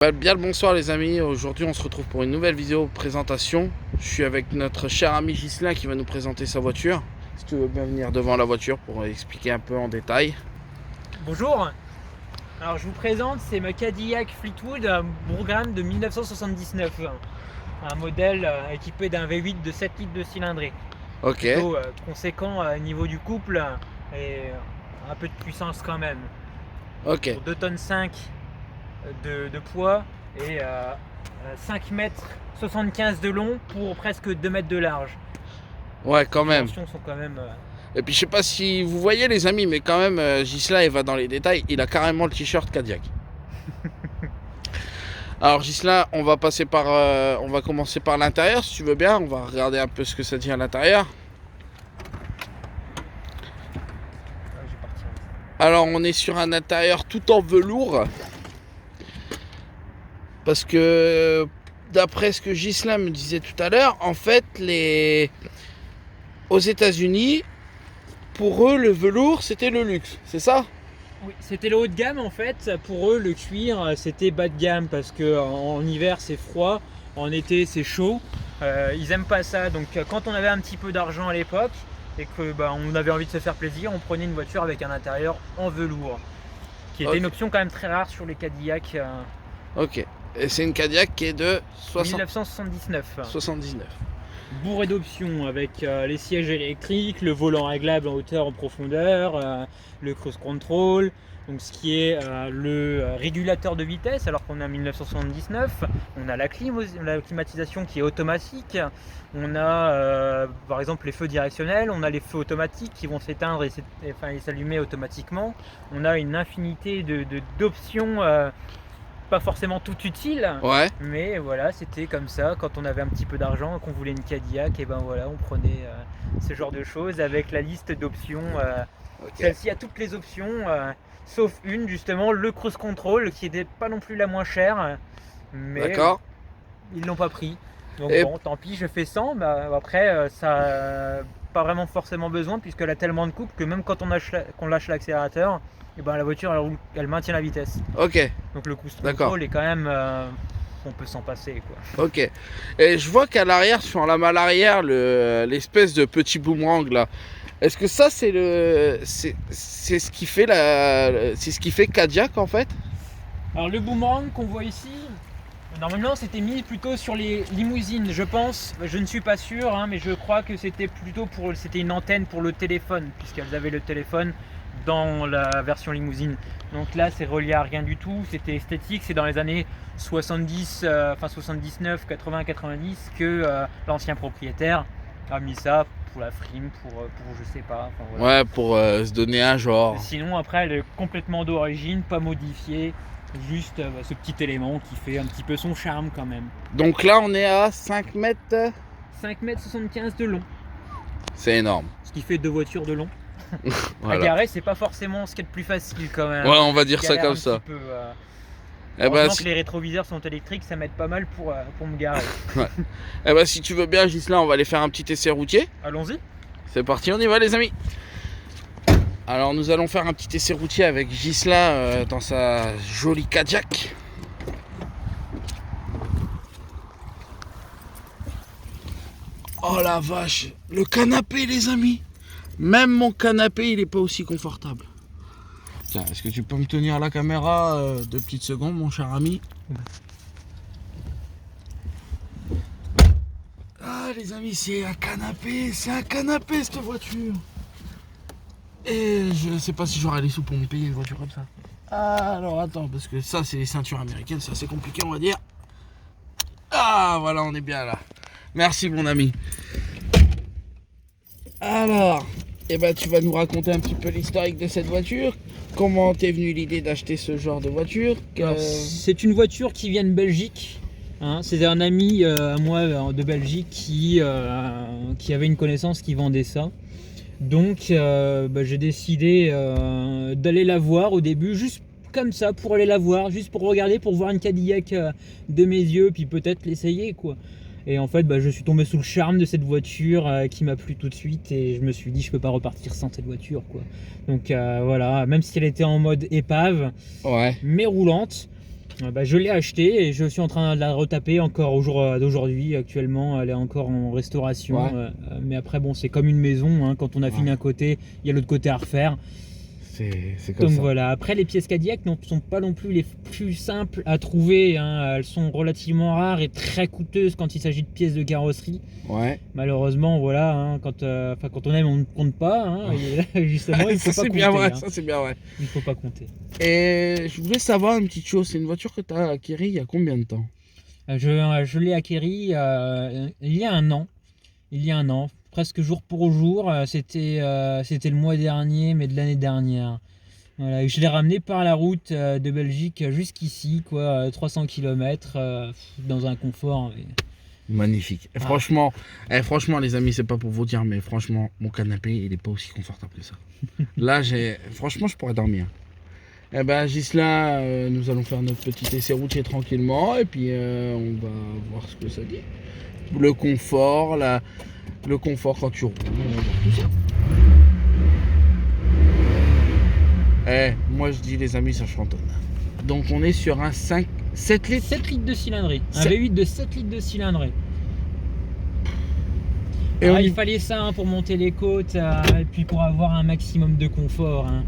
Bien le bonsoir les amis, aujourd'hui on se retrouve pour une nouvelle vidéo présentation. Je suis avec notre cher ami Ghislain qui va nous présenter sa voiture. Si tu veux bien venir devant la voiture pour expliquer un peu en détail. Bonjour, alors je vous présente, c'est ma Cadillac Fleetwood Bourgane de 1979. Un modèle équipé d'un V8 de 7 litres de cylindrée. Ok. Plutôt conséquent au niveau du couple et un peu de puissance quand même. Ok. Pour 2 tonnes 5 de poids et 5 mètres 75 de long pour presque 2 mètres de large. Ouais, quand même. Les dimensions sont quand même... Et puis je sais pas si vous voyez les amis, mais quand même Ghislain il va dans les détails, il a carrément le t-shirt Cadillac. Alors Ghislain, on va commencer par l'intérieur si tu veux bien, on va regarder un peu ce que ça dit à l'intérieur. Alors on est sur un intérieur tout en velours. Parce que d'après ce que Ghislain me disait tout à l'heure, en fait aux États-Unis, pour eux le velours c'était le luxe, c'est ça? Oui, c'était le haut de gamme en fait. Pour eux, le cuir c'était bas de gamme parce que en hiver c'est froid, en été c'est chaud. Ils aiment pas ça. Donc quand on avait un petit peu d'argent à l'époque et que on avait envie de se faire plaisir, on prenait une voiture avec un intérieur en velours, qui était une option quand même très rare sur les Cadillac. Ok. Et c'est une Cadillac qui est de 1979. 79. Bourré d'options avec les sièges électriques, le volant réglable en hauteur, en profondeur, le cruise control, donc ce qui est le régulateur de vitesse alors qu'on est en 1979. On a la climatisation qui est automatique, on a par exemple les feux directionnels, on a les feux automatiques qui vont s'éteindre et s'allumer automatiquement. On a une infinité d'options pas forcément tout utile, ouais. Mais voilà, c'était comme ça. Quand on avait un petit peu d'argent, qu'on voulait une Cadillac, et ben voilà, on prenait ce genre de choses avec la liste d'options. Okay. Celle-ci a toutes les options, sauf une justement, le cruise control, qui n'était pas non plus la moins chère, mais ils l'ont pas pris. Donc bon, tant pis, je fais 100. Après, ça pas vraiment forcément besoin puisqu'elle a tellement de couple que même quand on lâche l'accélérateur, et la voiture elle maintient la vitesse. Ok. Donc le cruise control est quand même, on peut s'en passer quoi. Ok. Et je vois qu'à l'arrière, sur la malle arrière, l'espèce de petit boomerang là. Est-ce que ça c'est ce qui fait c'est ce qui fait Cadillac en fait? Alors le boomerang qu'on voit ici, normalement c'était mis plutôt sur les limousines, je pense. Je ne suis pas sûr, hein, mais je crois que c'était plutôt c'était une antenne pour le téléphone, puisqu'elles avaient le téléphone dans la version limousine. Donc là c'est relié à rien du tout, c'était esthétique. C'est dans les années 70, 79, 80, 90 que l'ancien propriétaire a mis ça pour la frime, pour je sais pas. Voilà. Ouais, pour se donner un genre. Mais sinon après elle est complètement d'origine, pas modifiée. Juste ce petit élément qui fait un petit peu son charme quand même. Donc là on est à 5 mètres 5 mètres 75 de long. C'est énorme. Ce qui fait 2 voitures de long. Voilà. À garer c'est pas forcément ce qui est le plus facile quand même. Ouais, on va dire ça comme ça. Heureusement que les rétroviseurs sont électriques, ça m'aide pas mal pour me garer. Ouais. Si tu veux bien Ghislain, on va aller faire un petit essai routier. Allons-y. C'est parti, on y va les amis. Alors nous allons faire un petit essai routier avec Ghislain dans sa jolie Cadillac. Oh la vache, le canapé les amis. Même mon canapé il est pas aussi confortable. Tiens, est-ce que tu peux me tenir la caméra 2 petites secondes mon cher ami? Ah les amis, c'est un canapé cette voiture. Et je sais pas si j'aurai les sous pour me payer une voiture comme ça. Alors attends, parce que ça c'est les ceintures américaines, c'est assez compliqué on va dire. Ah voilà, on est bien là. Merci mon ami. Alors, tu vas nous raconter un petit peu l'historique de cette voiture. Comment t'es venu l'idée d'acheter ce genre de voiture? C'est une voiture qui vient de Belgique. Hein, c'est un ami à moi de Belgique qui avait une connaissance qui vendait ça. Donc j'ai décidé d'aller la voir au début, juste comme ça, pour aller la voir, juste pour regarder, pour voir une Cadillac de mes yeux, puis peut-être l'essayer quoi. Et en fait je suis tombé sous le charme de cette voiture qui m'a plu tout de suite et je me suis dit je peux pas repartir sans cette voiture quoi. Donc voilà, même si elle était en mode épave, ouais, mais roulante, Je l'ai acheté et je suis en train de la retaper encore au jour d'aujourd'hui. Actuellement, elle est encore en restauration. Ouais. Mais après, bon, c'est comme une maison. Hein. Quand on a fini un côté, il y a l'autre côté à refaire. C'est comme Donc ça. voilà. Après, les pièces Cadillac ne sont pas non plus les plus simples à trouver. Hein. Elles sont relativement rares et très coûteuses quand il s'agit de pièces de carrosserie. Ouais. Malheureusement, voilà. Hein, quand on aime, on ne compte pas. Hein. Et justement, il faut Ça pas c'est compter. bien vrai, hein. ça c'est bien vrai. Il faut pas compter. Et je voulais savoir une petite chose, c'est une voiture que tu as acquérie il y a combien de temps? Je l'ai acquérie il y a un an. Il y a un an, presque jour pour jour. C'était le mois dernier, mais de l'année dernière. Voilà, et je l'ai ramené par la route de Belgique jusqu'ici, 300 km dans un confort. Magnifique. Et franchement, les amis, c'est pas pour vous dire, mais franchement, mon canapé, il est pas aussi confortable que ça. Là, franchement, je pourrais dormir. Eh ben, Ghislain, nous allons faire notre petit essai routier tranquillement, et puis on va voir ce que ça dit. Le confort, le confort quand tu roules, on va voir tout ça. Moi je dis les amis, ça chantonne. Donc on est sur un 7 litres. 7 litres de cylindrée. Un V8 de 7 litres de cylindrée. Il fallait ça pour monter les côtes et puis pour avoir un maximum de confort. Hein.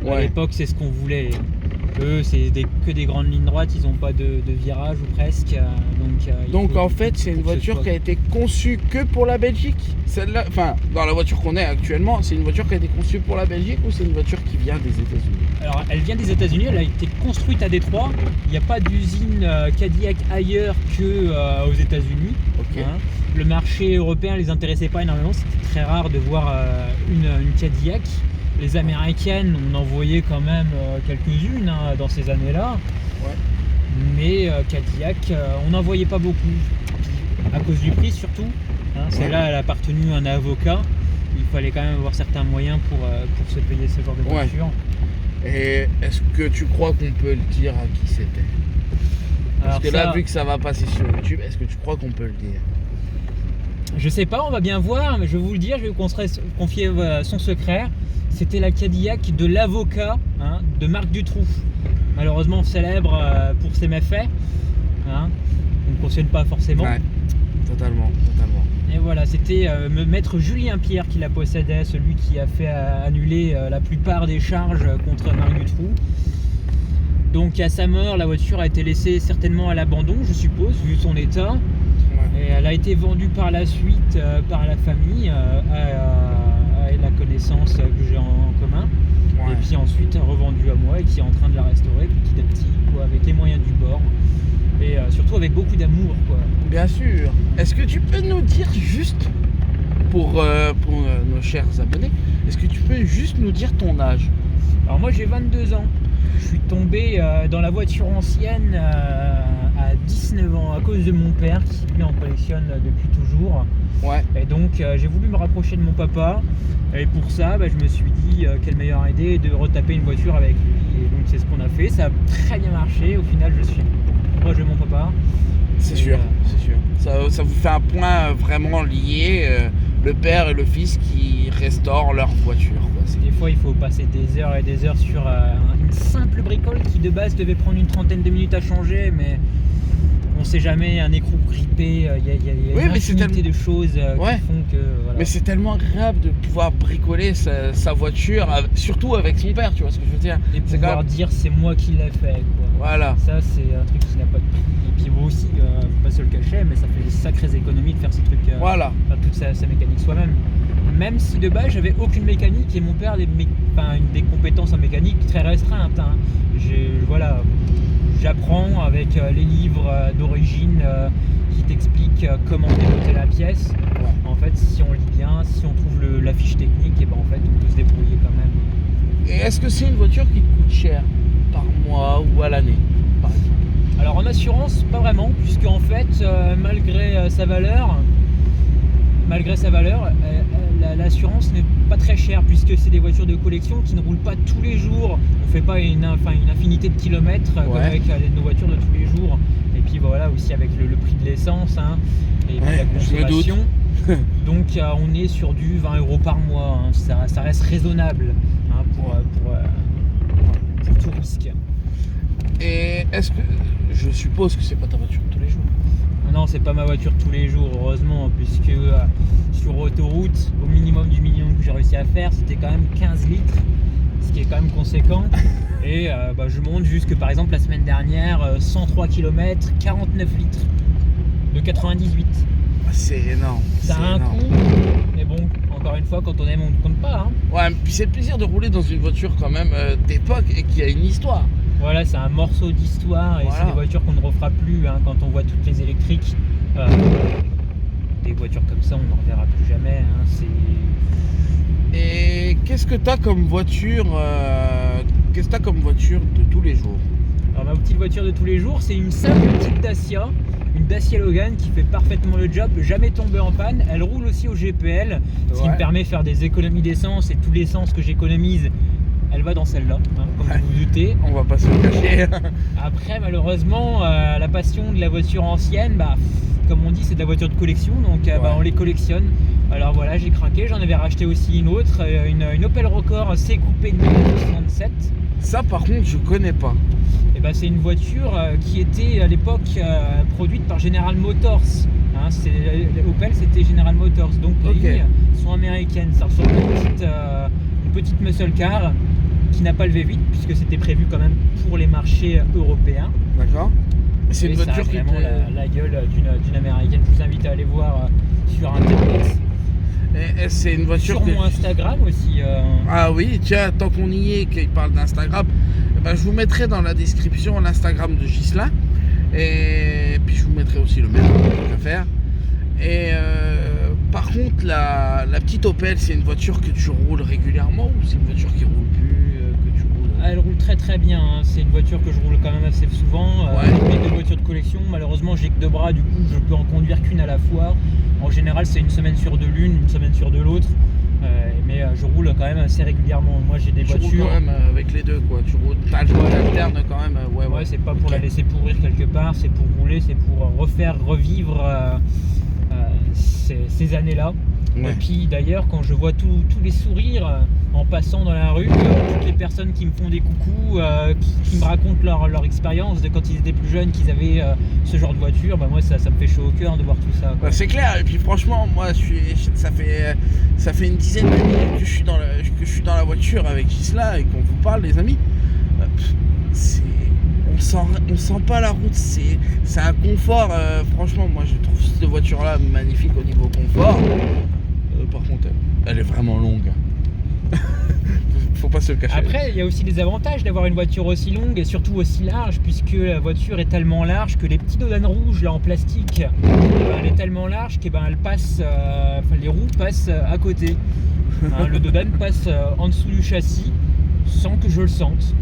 À l'époque, c'est ce qu'on voulait. Eux, c'est que des grandes lignes droites, ils n'ont pas de virage ou presque. Donc en fait, c'est une voiture qui a été conçue que pour la Belgique. Celle-là, enfin, dans la voiture qu'on est actuellement, c'est une voiture qui a été conçue pour la Belgique ou c'est une voiture qui vient des États-Unis? Alors, elle vient des États-Unis, elle a été construite à Détroit. Il n'y a pas d'usine Cadillac ailleurs qu'aux États-Unis. Okay. Hein. Le marché européen ne les intéressait pas énormément, c'était très rare de voir une Cadillac. Les américaines, on en voyait quand même quelques-unes hein, dans ces années-là. Ouais. Mais Cadillac, on n'en voyait pas beaucoup. À cause du prix surtout. Hein, celle-là, elle a appartenu à un avocat. Il fallait quand même avoir certains moyens pour se payer ce genre de voiture. Et est-ce que tu crois qu'on peut le dire à qui c'était? Parce que là, vu que ça va passer sur YouTube, est-ce que tu crois qu'on peut le dire? Je sais pas, on va bien voir, mais je vais vous le dire, je vais vous confier son secret. C'était la Cadillac de l'avocat hein, de Marc Dutroux, malheureusement célèbre pour ses méfaits. Hein. On ne cautionne pas forcément. Ouais, totalement. Et voilà, c'était maître Julien Pierre qui la possédait, celui qui a fait annuler la plupart des charges contre Marc Dutroux. Donc à sa mort, la voiture a été laissée certainement à l'abandon, je suppose, vu son état. Et elle a été vendue par la suite par la famille à la connaissance que j'ai en commun. Et puis ensuite revendue à moi et qui est en train de la restaurer petit à petit, avec les moyens du bord. Et surtout avec beaucoup d'amour. Bien sûr. Est-ce que tu peux nous dire juste, pour nos chers abonnés, est-ce que tu peux juste nous dire ton âge? Alors moi j'ai 22 ans. Je suis tombé dans la voiture ancienne à 19 ans à cause de mon père qui lui en collectionne depuis toujours. Ouais. Et donc j'ai voulu me rapprocher de mon papa. Et pour ça, je me suis dit quelle meilleure idée de retaper une voiture avec lui. Et donc c'est ce qu'on a fait. Ça a très bien marché. Au final, je suis proche de mon papa. C'est sûr, c'est sûr. Ça vous fait un point vraiment lié, le père et le fils qui restaurent leur voiture. Des fois, il faut passer des heures et des heures sur une simple bricole qui de base devait prendre une trentaine de minutes à changer, mais on sait jamais, un écrou grippé, il y a une infinité de choses qui font que... Voilà. Mais c'est tellement agréable de pouvoir bricoler sa voiture, surtout avec son père, tu vois ce que je veux dire. Et pouvoir dire c'est moi qui l'ai fait, quoi. Voilà. Ça, c'est un truc qui n'a pas de prix. Et puis vous aussi, faut pas se le cacher, mais ça fait des sacrées économies de faire ces trucs, toute sa mécanique soi-même. Même si de base j'avais aucune mécanique et mon père des compétences en mécanique très restreintes. Hein. J'apprends avec les livres d'origine qui t'expliquent comment démonter la pièce. Ouais. En fait, si on lit bien, si on trouve la fiche technique, et en fait on peut se débrouiller quand même. Et est-ce que c'est une voiture qui te coûte cher par mois ou à l'année, par exemple? Alors en assurance, pas vraiment, puisque en fait, malgré sa valeur, l'assurance n'est pas très chère, puisque c'est des voitures de collection qui ne roulent pas tous les jours. On ne fait pas une infinité de kilomètres comme avec nos voitures de tous les jours. Et puis voilà, aussi avec le prix de l'essence hein, et puis la consommation. Donc on est sur du 20 € par mois. Hein. Ça reste raisonnable hein, pour tout risque. Et est-ce que... Je suppose que c'est pas ta voiture de tous les jours. Non, c'est pas ma voiture tous les jours, heureusement, puisque sur autoroute, au minimum du minimum que j'ai réussi à faire, c'était quand même 15 litres, ce qui est quand même conséquent. Et je monte jusque, par exemple, la semaine dernière, 103 km, 49 litres de 98. C'est énorme. Ça a un énorme. coût, mais bon, encore une fois, quand on aime, on ne compte pas. Hein. Ouais, puis c'est le plaisir de rouler dans une voiture quand même d'époque et qui a une histoire. Voilà, c'est un morceau d'histoire et Voilà. c'est des voitures qu'on ne refera plus hein, quand on voit toutes les électriques. Des voitures comme ça, on n'en reverra plus jamais. Hein, Et qu'est-ce que t'as comme voiture de tous les jours? Alors ma petite voiture de tous les jours, c'est une simple petite Dacia, une Dacia Logan qui fait parfaitement le job, jamais tombée en panne. Elle roule aussi au GPL, ce qui me permet de faire des économies d'essence et tout l'essence que j'économise, elle va dans celle-là, hein, comme vous vous doutez. On va pas se le cacher. Après, malheureusement, la passion de la voiture ancienne, comme on dit, c'est de la voiture de collection, donc on les collectionne. Alors voilà, j'ai craqué, j'en avais racheté aussi une autre, une Opel Record C coupé de 1967. Ça par contre je connais pas. Et c'est une voiture qui était à l'époque produite par General Motors. Hein, Opel c'était General Motors, donc les lignes sont américaines. Ça ressemble à une petite muscle car qui n'a pas le V8 puisque c'était prévu quand même pour les marchés européens. D'accord. C'est une voiture qui a vraiment la gueule d'une américaine. Je vous invite à aller voir sur internet. Et c'est une voiture sur mon Instagram aussi. Ah oui, tiens, tant qu'on y est, qu'il parle d'Instagram, je vous mettrai dans la description l'Instagram de Ghislain. Et puis je vous mettrai aussi le même à faire. Et par contre, la petite Opel, c'est une voiture que tu roules régulièrement ou c'est une voiture qui roule plus que tu roules? Elle roule très très bien, hein. C'est une voiture que je roule quand même assez souvent. Avec des voitures de collection, malheureusement j'ai que 2 bras, du coup je peux en conduire qu'une à la fois. En général c'est une semaine sur deux l'une, une semaine sur deux l'autre. Mais je roule quand même assez régulièrement. Moi j'ai des voitures. Tu roules quand même avec les deux quoi. Tu roules, t'as le choix d'alterne quand même. Ouais, c'est pas pour la laisser pourrir quelque part, c'est pour rouler, c'est pour revivre ces années-là. Ouais. Et puis d'ailleurs quand je vois tous les sourires en passant dans la rue, toutes les personnes qui me font des coucous, qui me racontent leur expérience de quand ils étaient plus jeunes, qu'ils avaient ce genre de voiture, moi ça me fait chaud au cœur de voir tout ça. C'est clair, et puis franchement moi ça fait une dizaine d'années que je suis dans la voiture avec Ghislain et qu'on vous parle les amis. On sent pas la route, c'est un confort, franchement moi je trouve cette voiture là magnifique au niveau confort. Par contre elle est vraiment longue. Faut pas se le cacher. Après il y a aussi des avantages d'avoir une voiture aussi longue et surtout aussi large, puisque la voiture est tellement large que les petits dodanes rouges là en plastique, elle est tellement large que elle passe, les roues passent à côté. Hein, le dodane passe en dessous du châssis sans que je le sente.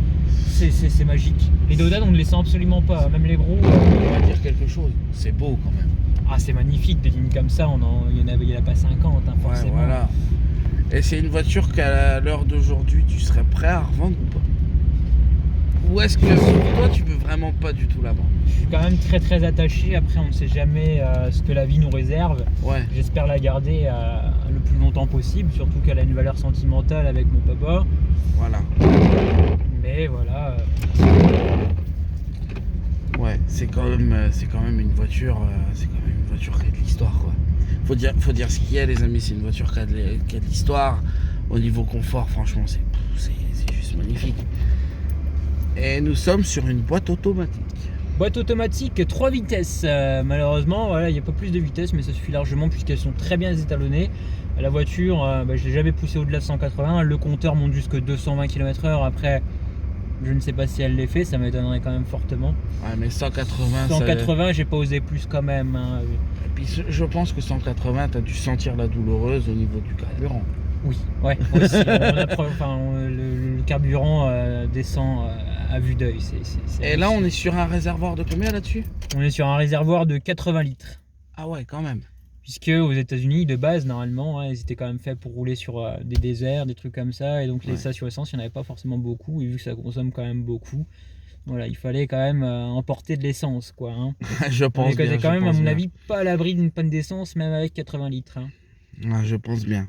C'est magique. Les dodanes on ne les sent absolument pas, même les gros. On va dire quelque chose, c'est beau quand même. Ah c'est magnifique, des lignes comme ça, il y en a pas 50 hein, forcément. Ouais, voilà. Et c'est une voiture qu'à l'heure d'aujourd'hui tu serais prêt à revendre ou pas? Ou est-ce que toi tu veux vraiment pas du tout la vendre? Je suis quand même très très attaché, après on ne sait jamais ce que la vie nous réserve. Ouais. J'espère la garder le plus longtemps possible, surtout qu'elle a une valeur sentimentale avec mon papa. Voilà. Mais voilà. Ouais, c'est quand même une voiture, qui a de l'histoire quoi. Faut dire ce qu'il y a les amis, c'est une voiture qui a de l'histoire. Au niveau confort, franchement, c'est juste magnifique. Et nous sommes sur une boîte automatique. Boîte automatique 3 vitesses, malheureusement voilà, il n'y a pas plus de vitesse mais ça suffit largement puisqu'elles sont très bien étalonnées. La voiture, je ne l'ai jamais poussée au-delà de 180, le compteur monte jusqu'à 220 km/h. Après je ne sais pas si elle l'est fait, ça m'étonnerait quand même fortement. Ouais mais 180 j'ai pas osé plus quand même hein. Et puis je pense que 180 t'as dû sentir la douloureuse au niveau du carburant. Oui, ouais, aussi. Le carburant descend à vue d'œil. Et là, on est sur un réservoir de combien là-dessus? On est sur un réservoir de 80 litres. Ah ouais, quand même. Puisque aux États-Unis, de base, normalement, hein, ils étaient quand même faits pour rouler sur des déserts, des trucs comme ça. Et donc, les stations essence, il n'y en avait pas forcément beaucoup. Et vu que ça consomme quand même beaucoup, voilà, il fallait quand même emporter de l'essence, quoi. Hein. Je pense bien. On est quand même, à mon avis, pas à l'abri d'une panne d'essence, même avec 80 litres. Hein. Ah, je pense bien.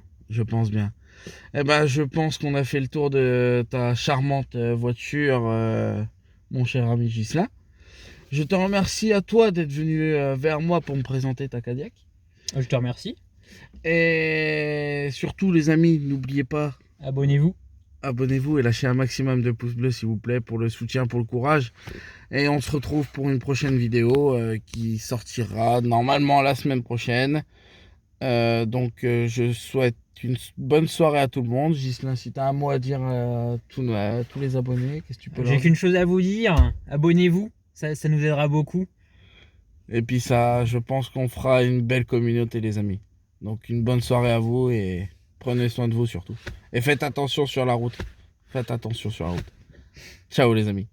Eh ben, je pense qu'on a fait le tour de ta charmante voiture mon cher ami Ghislain. Je te remercie à toi d'être venu vers moi pour me présenter ta Cadillac. Je te remercie. Et surtout les amis, n'oubliez pas, Abonnez-vous. Abonnez-vous et lâchez un maximum de pouces bleus s'il vous plaît pour le soutien, pour le courage. Et on se retrouve pour une prochaine vidéo qui sortira normalement la semaine prochaine. Donc je souhaite une bonne soirée à tout le monde. Ghislain, si tu as un mot à dire à tous les abonnés, qu'est-ce que tu peux leur J'ai dire? qu'une chose à vous dire, abonnez-vous, ça nous aidera beaucoup. Et puis ça, je pense qu'on fera une belle communauté les amis. Donc une bonne soirée à vous et prenez soin de vous surtout. Et faites attention sur la route. Faites attention sur la route. Ciao les amis.